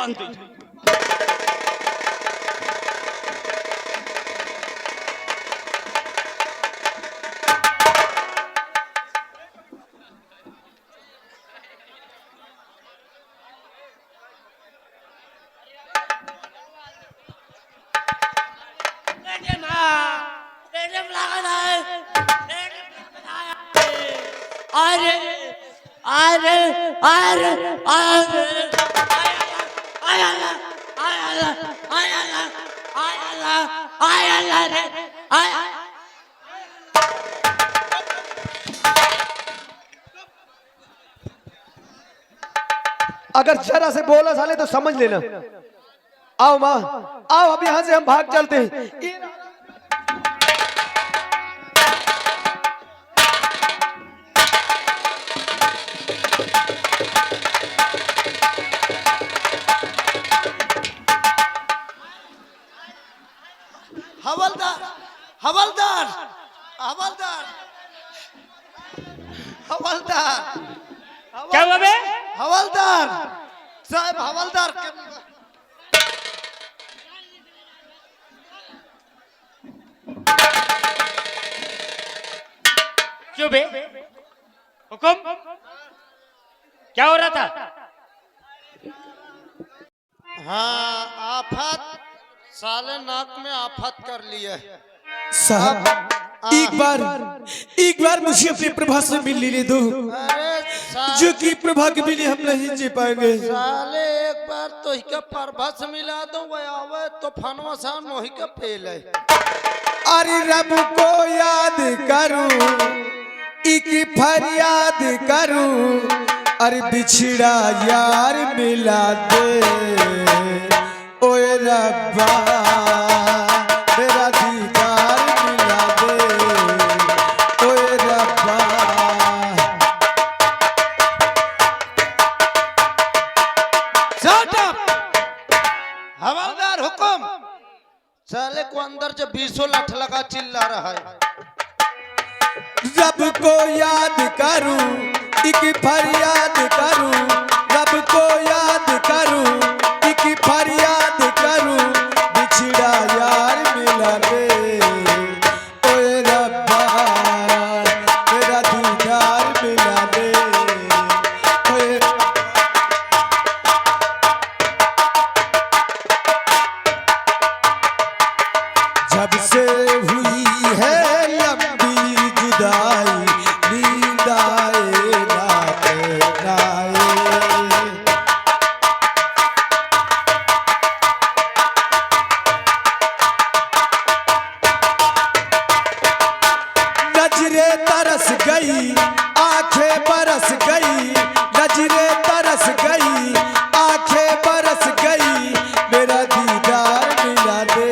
बांध दे। अरे अरे अरे अरे अगर जरा से बोला साले तो समझ लेना। आओ माँ, आओ अब यहाँ से हम भाग चलते हैं। हवलदार हवलदार हवलदार हवलदार क्या हुआ बे? हवलदार साहब हवलदार क्यों बे? हुकुम क्या हो रहा था? हाँ आफत साले नाक में आफत कर लिए साहब एक बार मुझे अपनी प्रभा से मिल लेने दो, अरे जो कि प्रभा के बिना हम नहीं जी पाएंगे। साले एक बार तो ही का प्रभा से मिला दो वो आवे तो फनवा सान मोही का फेल है। अरे रब को याद करूं, एक फरियाद करूं, अरे बिछड़ा यार मिला दे ओए रब्बा, मेरा दीदार मिला दे ओए रब्बा। हवलदार हुकुम साले को अंदर जो 20 लाठ लगा चिल्ला रहा है। रब को याद करूं, एक फरियाद करूं, रब को याद करूं, एक फरियाद करूं, बिछड़ा यार मिला दे ओए रब्बा, मेरा दीदार मिला दे ओए। जब से हुई है लंबी जुदाई, नींद आए ना आए। नजरे तरस गई, आंखें बरस गई, नजरे तरस गई, आंखें बरस गई, मेरा दीदार मिला दे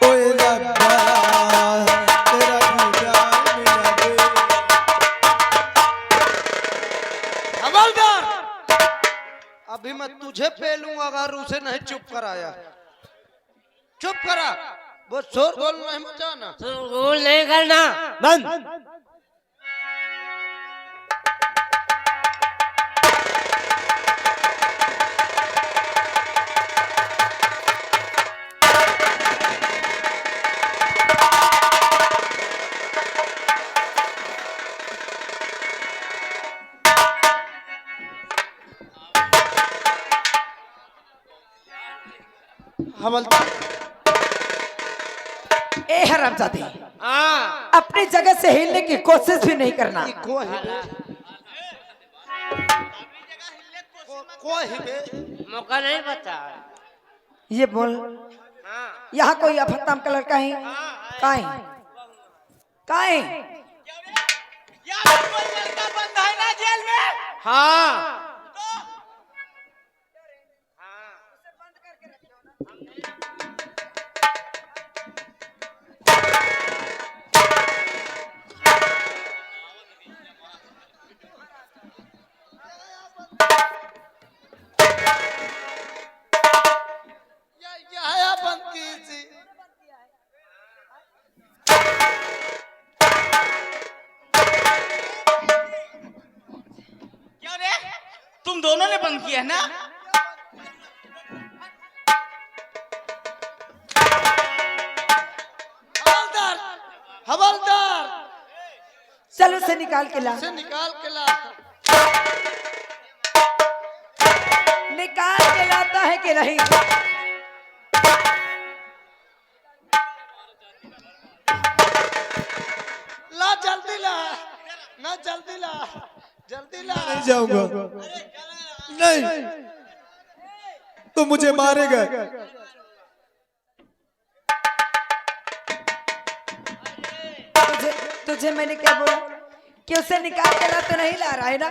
ओए रब्बा, मेरा दीदार मिला दे। हवलदार अभी मैं तुझे पेलूंगा अगर उसे नहीं चुप कराया। चुप करा, वो शोर गोल नहीं मचाना। गोल नहीं करना, बंद। हवलदार ए हरामजादी, हाँ अपनी जगह से हिलने की कोशिश भी नहीं करना। को हिबे मौका नहीं बता। ये बोल, हाँ यहाँ कोई अफताम का लड़का है? काहे काहे? कोई लड़का बंद है ना जेल में? हाँ हवलदार चल उसे निकाल के ला, से निकाल के ला। निकाल के लाता है कि नहीं? ला जल्दी ला, ना जल्दी ला, जल्दी ला। नहीं जाऊंगा, नहीं, तू मुझे मारेगा। तुझे तुझे मैंने क्या बोला कि उसे निकाल के ला, तो नहीं ला रहा है ना?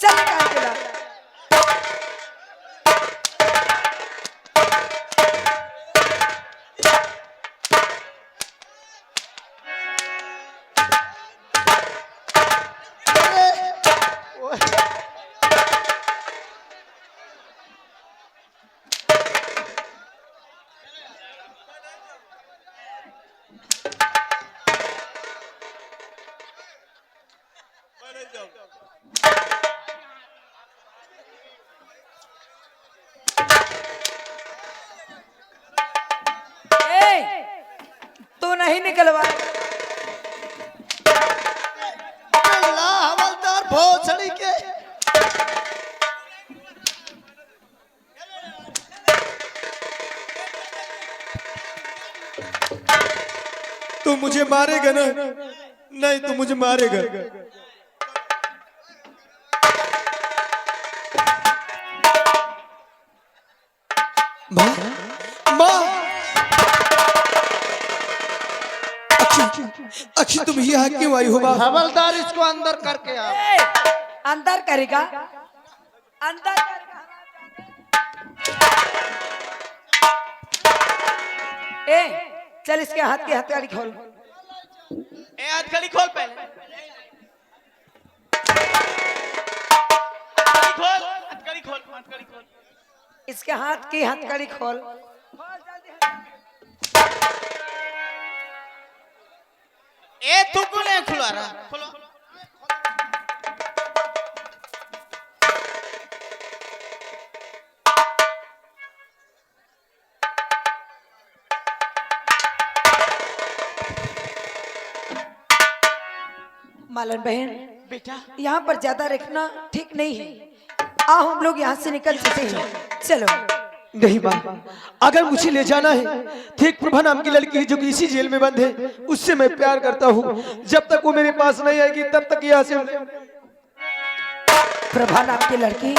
चल निकाल के ला। तू नहीं निकलवा। ला हवलदार भोसड़ी के। तू मुझे मारेगा ना? नहीं, तू मुझे मारेगा। माँ, माँ, अच्छी तुम यहाँ क्यों आई हो माँ? हवलदार इसको अंदर करके आ। अंदर करेगा, अंदर करेगा। चल इसके हाथ की हथकड़ी खोल। ए हथकड़ी खोल पहले, हथकड़ी खोल, हथकड़ी खोल। इसके हाथ की हथकड़ी खोल। ए तू क्यों नहीं खुलवा रहा? खोलो। मालन बहन, बेटा यहाँ पर ज्यादा रखना ठीक नहीं है। आओ हम लोग यहाँ से निकल चुके हैं, चलो। नहीं माँ, अगर मुझे ले जाना है, ठीक प्रभा नाम की लड़की है जो कि इसी जेल में बंद है, उससे मैं प्यार करता हूँ। जब तक वो मेरे पास नहीं आएगी तब तक यहाँ से। प्रभा नाम की लड़की?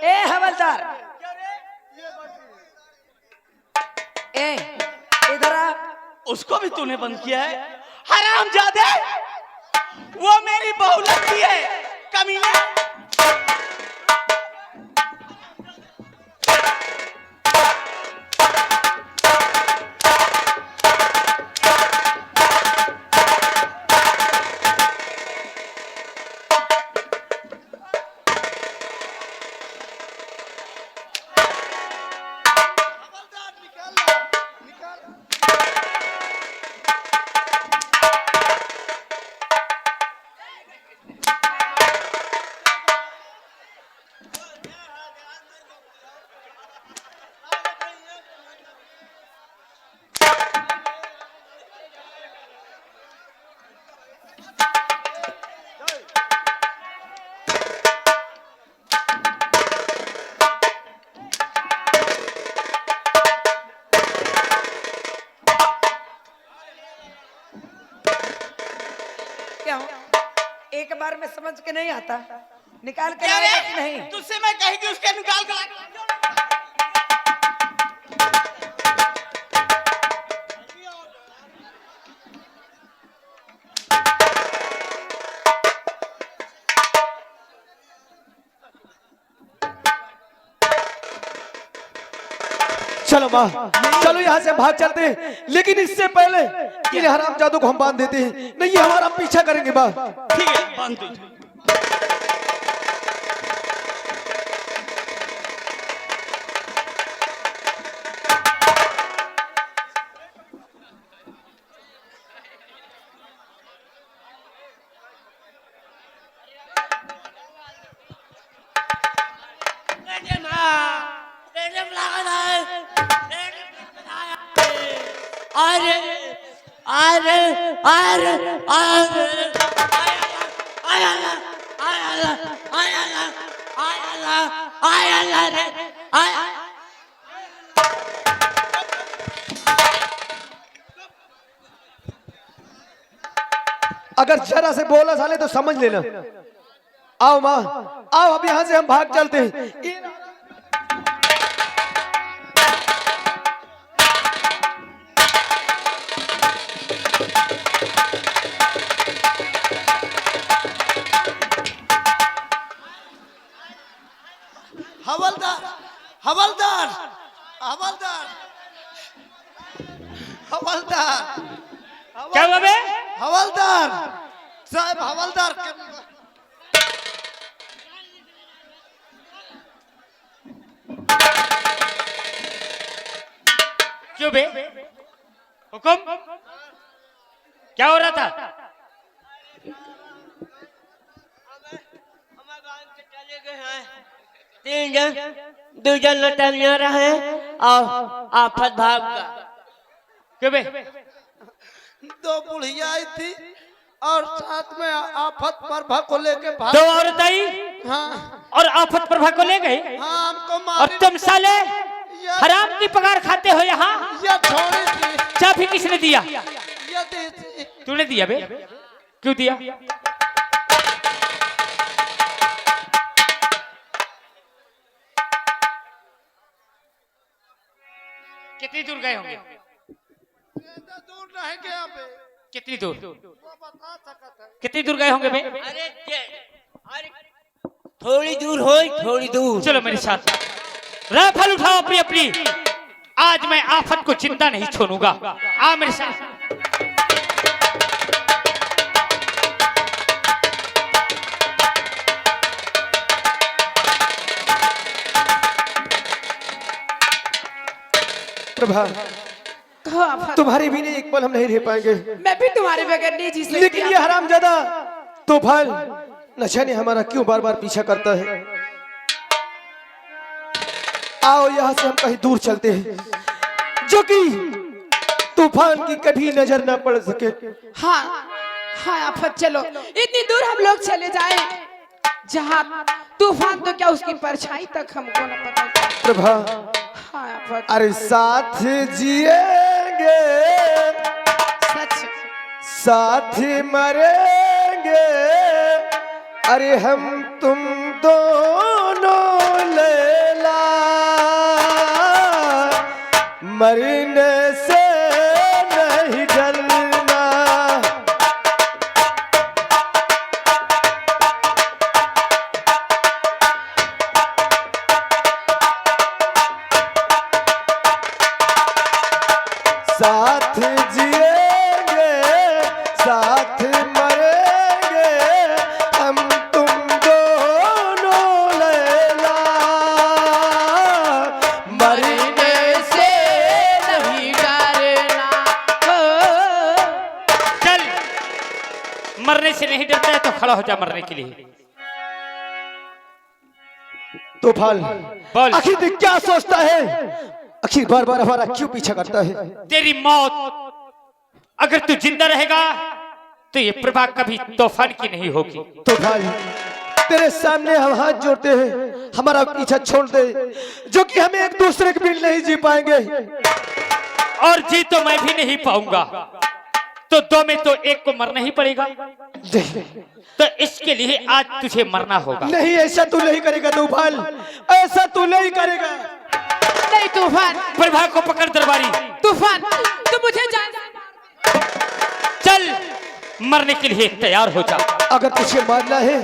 ए हवलदार, ए इधर आ। उसको भी तूने बंद किया है? हरामजादे, वो मेरी बहू लगती है, कमीने। क्या हो? एक बार में समझ के नहीं आता, निकाल के क्या लाएगा रे? कि नहीं? तुझसे मैं कही कि उसके निकाल कर ला। चलो माँ, चलो यहाँ से भाग चलते हैं, लेकिन इससे पहले कि हरामजादों को हम बांध देते हैं, नहीं ये हमारा पीछा करेंगे माँ। ठीक है, बांध दो। अरे अरे अगर जरा से बोला साले तो समझ लेना। आओ माँ, आओ अब यहाँ से हम भाग चलते हैं। हवलदार हवलदार हवलदार हवलदार क्या हुआ बे? हवलदार साहब हवलदार क्यों बे? हुकुम क्या हो रहा था? तीन जन दो जन लौटने रहे हैं और आफत भाग गया। क्यों बे? दो बुढ़िया आई थी और साथ में आफत प्रभा को लेके भाग। दो औरत आई हाँ और आफत प्रभा को ले गई। हाँ हमको और मारी। तुम साले हराम की पगार खाते हो यहाँ। ये छोड़ी थी, चाबी किसने दिया? ये दी थी। तूने दिया बे? क्यों दिया? कितनी दूर गए होंगे? ज्यादा दूर नहीं गया बे। कितनी दूर? वो बता सकता है। कितनी दूर गए होंगे बे? अरे थोड़ी दूर हो, थोड़ी दूर। चलो मेरे साथ। राइफल उठाओ अपनी अपनी। आज मैं आफत को जिंदा नहीं छोड़ूंगा। आ मेरे साथ। प्रभा, कहो आफत, तुम्हारे भी नहीं एक पल हम नहीं रह पाएंगे। मैं भी तुम्हारे बगैर नहीं जी सकती। लेकिन ये हरामजादा तूफान न जाने हमारा क्यों बार बार पीछा करता है। आओ यहाँ से हम कहीं दूर चलते हैं, जो कि तूफान की कभी नजर न पड़ सके। हाँ हाँ आफत, चलो इतनी दूर हम लोग चले जाएं जहाँ तूफान तो क्या उसकी परछाई तक हमको न पता। प्रभा, हाँ आफत, अरे साथ जिएंगे सच साथ मरेंगे, अरे हम तुम दोनों लैला, मरने से नहीं डरना। साथ जिएंगे साथ मरेंगे, हम तुम दोनों लैला, मरने से नहीं डरना। चल, मरने से नहीं डरता है तो खड़ा हो जा मरने के लिए। तूफान, बोल। आखिर तू क्या सोचता है? आखिर बार बार हमारा क्यों पीछा करता है? तेरी मौत, अगर तू जिंदा रहेगा तो ये प्रभा कभी तूफान की नहीं होगी। तूफान, तेरे सामने हम हाथ जोड़ते हैं, हमारा पीछा छोड़ दे, जो कि हमें एक दूसरे के बिन नहीं जी पाएंगे। और जी तो मैं भी नहीं पाऊंगा, तो दो में तो एक को मरना ही पड़ेगा। तो इसके लिए आज तुझे मरना होगा। नहीं, ऐसा तू नहीं करेगा तूफान, ऐसा तू नहीं करेगा। नहीं तूफान, प्रभा को पकड़ दरबारी। तूफान तू मुझे जान। चल, मरने के लिए तैयार हो जा। अगर तुझे मारना है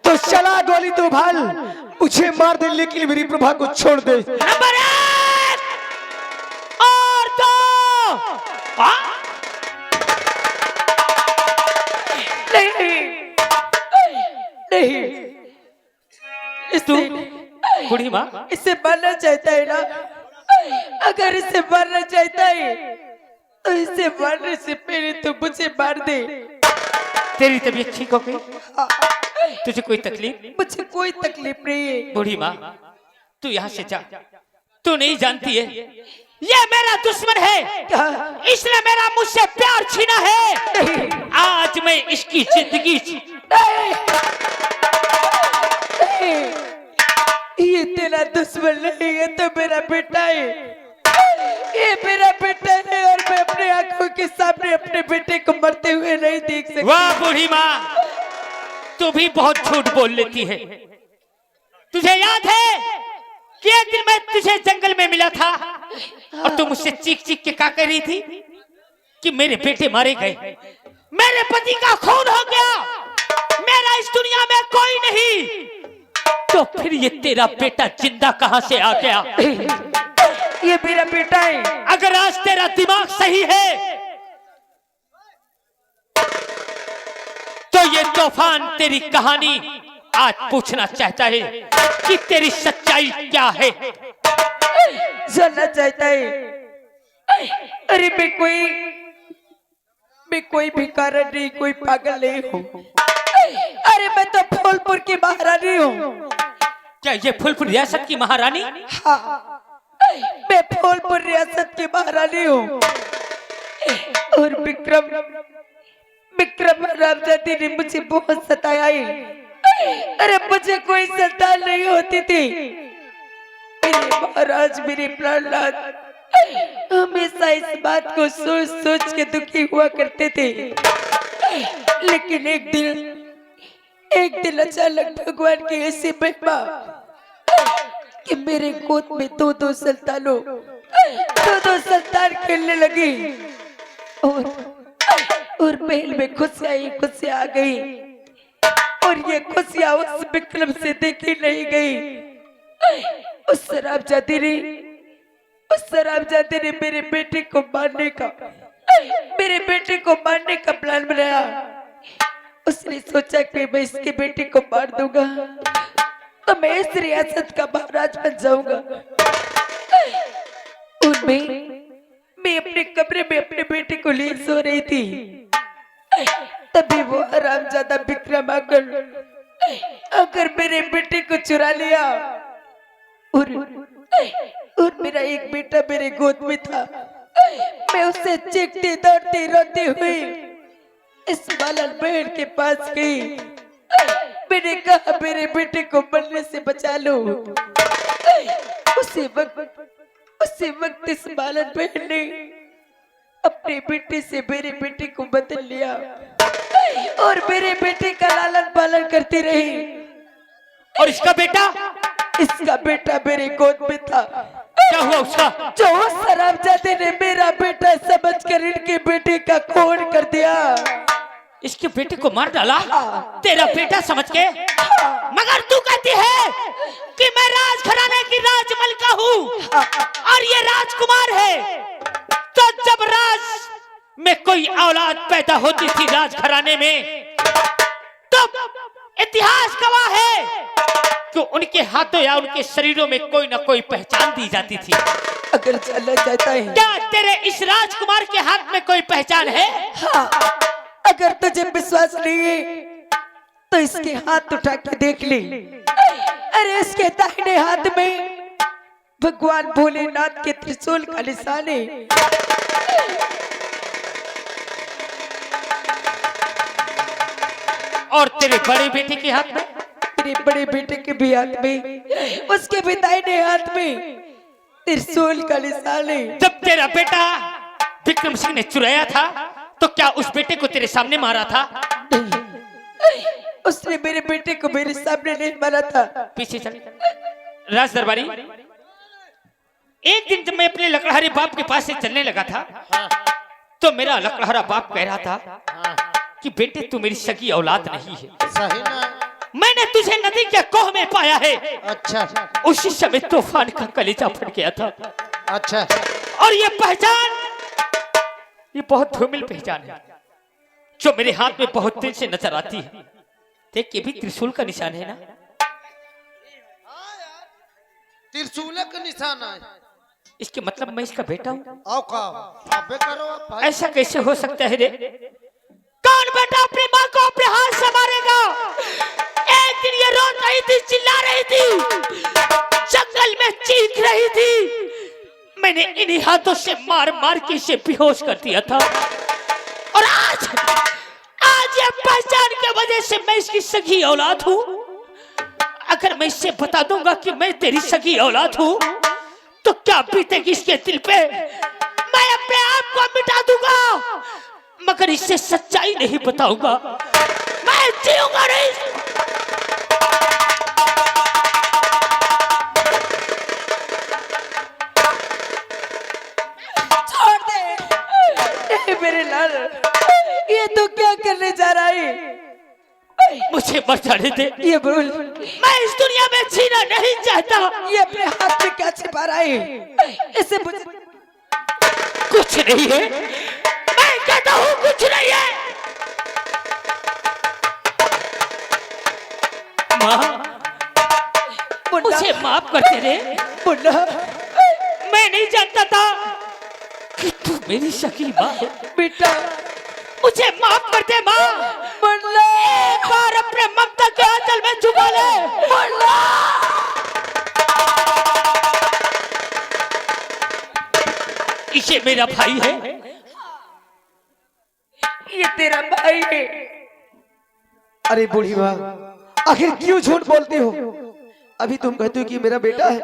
तो चला गोली तूफान, मुझे मार दे लेकिन मेरी प्रभा को छोड़ दे। नंबर 1 और 2। नहीं, तू बूढ़ी माँ, इससे मरना चाहता है ना? अगर इससे मरना चाहता है तो इससे मरने से पहले तो मुझे मार दे। तेरी तबीयत ठीक हो गई? तुझे कोई तकलीफ? मुझे कोई तकलीफ नहीं है। बूढ़ी माँ, तू यहाँ से जा। तू नहीं जानती है ये मेरा दुश्मन है, इसने मेरा मुझसे प्यार छीना है। आज मैं इसकी जिंदगी ये तेरा दुश्मन नहीं है, तो मेरा बेटा है। ये मेरा बेटा है और मैं अपने आंखों के सामने अपने बेटे को मरते हुए नहीं देख सकती। वाह बूढ़ी माँ, तू भी बहुत झूठ बोल लेती है। तुझे याद है कि एक दिन मैं तुझे जंगल में मिला था और तू मुझसे चीख चीख के क्या कह रही थी कि मेरे बेटे मारे गए, मेरे पति का खून हो गया, मेरा इस दुनिया में कोई नहीं। तो फिर ये तेरा बेटा जिंदा कहां से आ गया? ये मेरा बेटा है। अगर आज तेरा दिमाग सही है तो ये तूफान तेरी कहानी आज पूछना चाहता है कि तेरी सच्चाई क्या है। जानना चाहता है। अरे मैं कोई भिखारी नहीं, कोई पागल नहीं हूँ। अरे मैं तो फूलपुर की महारानी हूँ। क्या ये फूलपुर रियासत की महारानी? हाँ, मैं फूलपुर रियासत की महारानी हूँ। और विक्रम रामजादी ने मुझे बहुत सताया है। अरे मुझे कोई संतान नहीं होती थी। मेरे महाराज, मेरे प्राणनाथ हमेशा इस बात को सोच सोच के दुखी हुआ करते थे। लेकिन एक दिन अचानक भगवान की ऐसी महिमा कि मेरे गोद में दो संतान खेलने लगी और महल में खुशियां आ गई। और ये खुशियां उस विक्रम से देखी नहीं गई। उस शराबजादी ने मेरे बेटे को मारने का प्लान बनाया। उसने सोचा कि मैं इसके बेटे को मार दूंगा तो मैं इस रियासत का महाराज बन जाऊंगा। और मैं अपने कमरे में अपने बेटे को लिए सो रही थी। तभी वो हरामजादा विक्रम आकर मेरे बेटे को चुरा लिया। और मेरा एक बेटा मेरे गोद में था। मैं उससे चीखती दौड़ती रोती हुई इस बालन बहन के पास गई। मैंने कहा मेरे बेटे को मरने से बचा लो। उसी वक्त इस बालन बहन ने अपने बेटे से मेरे बेटे को बदल लिया और मेरे बेटे का लालन पालन करती रही। और इसका बेटा मेरे गोद में था। क्या हुआ उसका? जो उस शराबजादे ने मेरा बेटा समझकर इनके बेटे का खून कर दिया। इसके बेटे को मार डाला तेरा बेटा समझ के? मगर तू कहती है कि मैं राजघराने की राजमलिका हूँ और ये राजकुमार है। तो जब राज में कोई औलाद पैदा होती थी राजघराने में, तो इतिहास गवाह है कि उनके हाथों या उनके शरीरों में कोई ना कोई पहचान दी जाती थी। अगर चलना चाहता है, क्या तेरे इस राजकुमार के हाथ में कोई पहचान है? हाँ, अगर तुझे विश्वास नहीं है तो इसके हाथ उठा के देख ले। अरे इसके दाहिने हाथ में भगवान भोलेनाथ के त्रिशूल का निशान है। और तेरे बड़े बेटे के हाथ में? तेरे बड़े बेटे के भी हाथ में, उसके भी दाहिने हाथ में त्रिशूल का निशान है। जब तेरा बेटा विक्रम सिंह ने चुराया था तो क्या उस बेटे को तेरे सामने मारा था? उसने मेरे बेटे को मेरे सामने नहीं मारा था। पीछे चल। राज दरबारी, एक दिन जब मैं अपने लकड़हारे बाप के पास से चलने लगा था तो मेरा लकड़हारा बाप कह रहा था कि बेटे तू मेरी सगी औलाद नहीं है। सही ना? मैंने तुझे नदी के कोह में पाया है। अच्छा उसी समय तूफान का कलेजा फट गया था। अच्छा। और ये पहचान, ये बहुत धूमिल पहचान है जो मेरे हाथ में बहुत दिन से नजर आती है। देख, ये भी त्रिशूल का निशान है ना? त्रिशूल का निशान है। इसके मतलब मैं इसका बेटा हूँ? आओ का अबे करो भाई। ऐसा कैसे हो सकता है रे? कौन बेटा अपनी माँ को अपने हाथ से मारेगा? एक दिन ये रो रही थी, चिल्ला रही थी, जंगल में चीख रही थी, मैंने इन्हीं हाथों से मार मार के इसे बेहोश कर दिया था। और आज आज ये पहचान के वजह से मैं इसकी सगी औलाद हूँ। अगर मैं इससे बता दूंगा कि मैं तेरी सगी औलाद हूँ तो क्या बीतेगी इसके दिल पे? मैं अपने आप को मिटा दूंगा, मगर इससे सच्चाई नहीं बताऊंगा। मैं जीऊंगा नहीं। छोड़ दे ए मेरे लाल, ये तो क्या करने जा रहा है? मुझे मर जाने दे। ये बोल, मैं इस दुनिया में जीना नहीं चाहता। ये अपने हाथ में क्या छिपा रहा है? इसे मुझे कुछ नहीं है, मैं कहता हूँ कुछ नहीं है। माँ, मुझे माफ कर दे रे। मुन्ना, मैं नहीं जानता था कि तू मेरी सगी माँ है। बेटा मुझे माफ कर दे माँ। मुन्ना, एक बार अपने ममता के आंचल में छुपा ले। मुन्ना, ये मेरा भाई है। ये तेरा भाई है। अरे बूढ़ी माँ, आखिर क्यों झूठ बोलती हो? अभी तुम कहते हो कि मेरा बेटा है।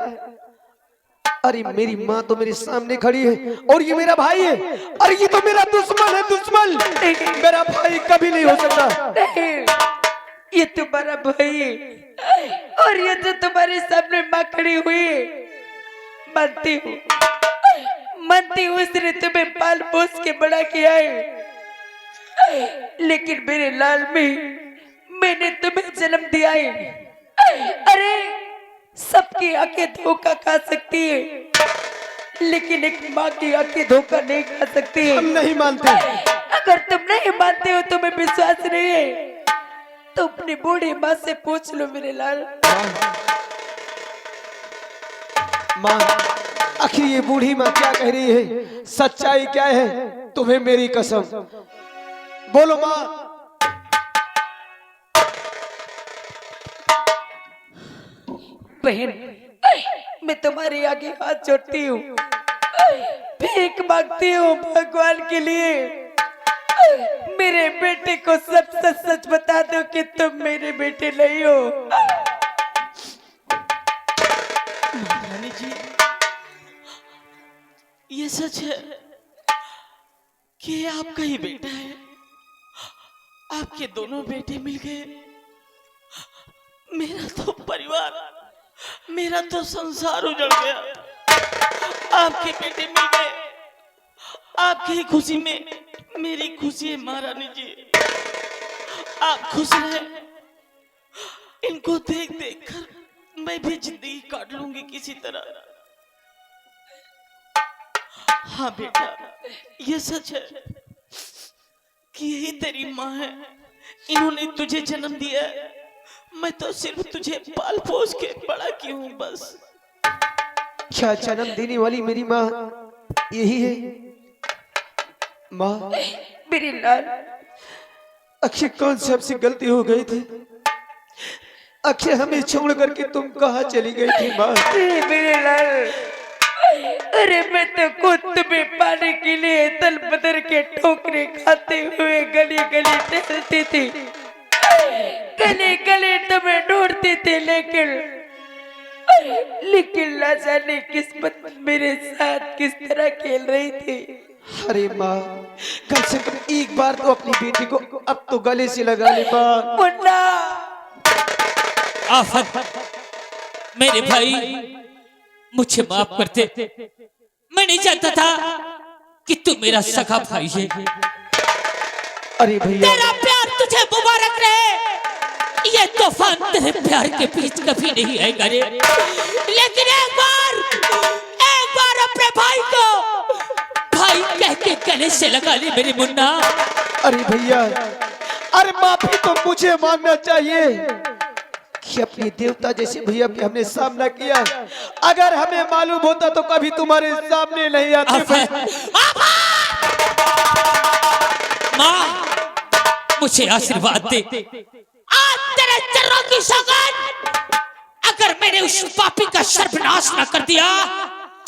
अरे मेरी माँ तो मेरे सामने खड़ी है और ये मेरा भाई है। अरे ये तो मेरा दुश्मन है, दुश्मन। मेरा भाई कभी नहीं हो सकता। नहीं, ये तुम्हारा भाई है और ये जो तुम्हारे सामने माँ खड़ी हुई है, मानती हूँ उसने तुम्हें पाल पोस के बड़ा किया है, लेकिन मेरे लाल में मैंने तुम्हें जन्म दिया है। अरे सबकी आंखें धोखा खा सकती है, लेकिन एक माँ की आंखें धोखा नहीं खा सकती है। हम नहीं मानते। अगर तुम नहीं मानते हो, तुम्हें विश्वास नहीं है, तो अपनी बूढ़ी माँ से पूछ लो मेरे लाल। माँ, आखिर ये बूढ़ी माँ क्या कह रही है? सच्चाई क्या है? तुम्हें मेरी कसम, बोलो माँ। बहन, मैं तुम्हारे आगे हाथ जोड़ती हूँ, भीख मांगती हूँ भगवान के लिए, मेरे बेटे को सब सच सच बता दो कि तुम मेरे बेटे नहीं हो। रानी जी, ये सच है कि ये आपका ही बेटा है। आपके दोनों बेटे मिल गए, मेरा तो परिवार, मेरा तो संसार उजड़ गया। आपके बेटे मिल गए, आपकी खुशी में मेरी खुशी है महारानी जी। आप खुश रहे, इनको देख देख कर मैं भी जिंदगी काट लूंगी किसी तरह। हाँ बेटा, ये सच है कि यही तेरी माँ है, इन्होंने तुझे जन्म दिया है। मैं तो सिर्फ तुझे पाल पोस के बड़ा की हूँ बस। क्या जन्म देने वाली मेरी माँ यही है? माँ, मेरे लाल, आखिर कौन से हमसे गलती हो गई थी? आखिर हमें छोड़ करके तुम कहाँ चली गई थी माँ? मेरे लाल, अरे मैं तो खुद तुम्हें पाने के लिए तल बदर के ठोकरे खाते हुए गली गली टहलती थी, गली गली तुम्हें ढूंढती थी, लेकिन ना जाने किस्मत मेरे साथ किस तरह खेल रही थी। अरे माँ, कम से कम एक बार तो अपनी बेटी को अब तो गले से लगा ले माँ। मुन्ना, आफत, मेरे भाई मुझे माफ कर दे। मैं नहीं जानता था कि तू मेरा सगा भाई है। अरे भैया, तेरा प्यार तुझे मुबारक रहे। ये तूफान तेरे प्यार के बीच कभी नहीं आएगा रे। लेकिन एक बार अपने भाई को भाई कह के गले से लगा ले मेरे मुन्ना। अरे भैया, अरे माफी तो मुझे मांगना चाहिए कि अपने देवता जैसे भैया के हमने सामना किया। अगर हमें मालूम होता तो कभी तुम्हारे सामने नहीं आते। माँ, मुझे आशीर्वाद दे। आज तेरे चरणों की सौगात, अगर मैंने उस पापी का सर्वनाश न कर दिया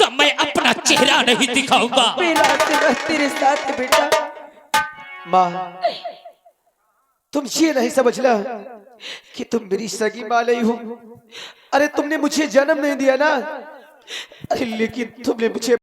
तो मैं अपना चेहरा नहीं दिखाऊंगा। मेरा आशीर्वाद तेरे साथ है बेटा। माँ, तुम ये नहीं समझना कि तुम मेरी सगी माँ नहीं हो। अरे तुमने मुझे जन्म नहीं दिया ना, अरे लेकिन तुमने मुझे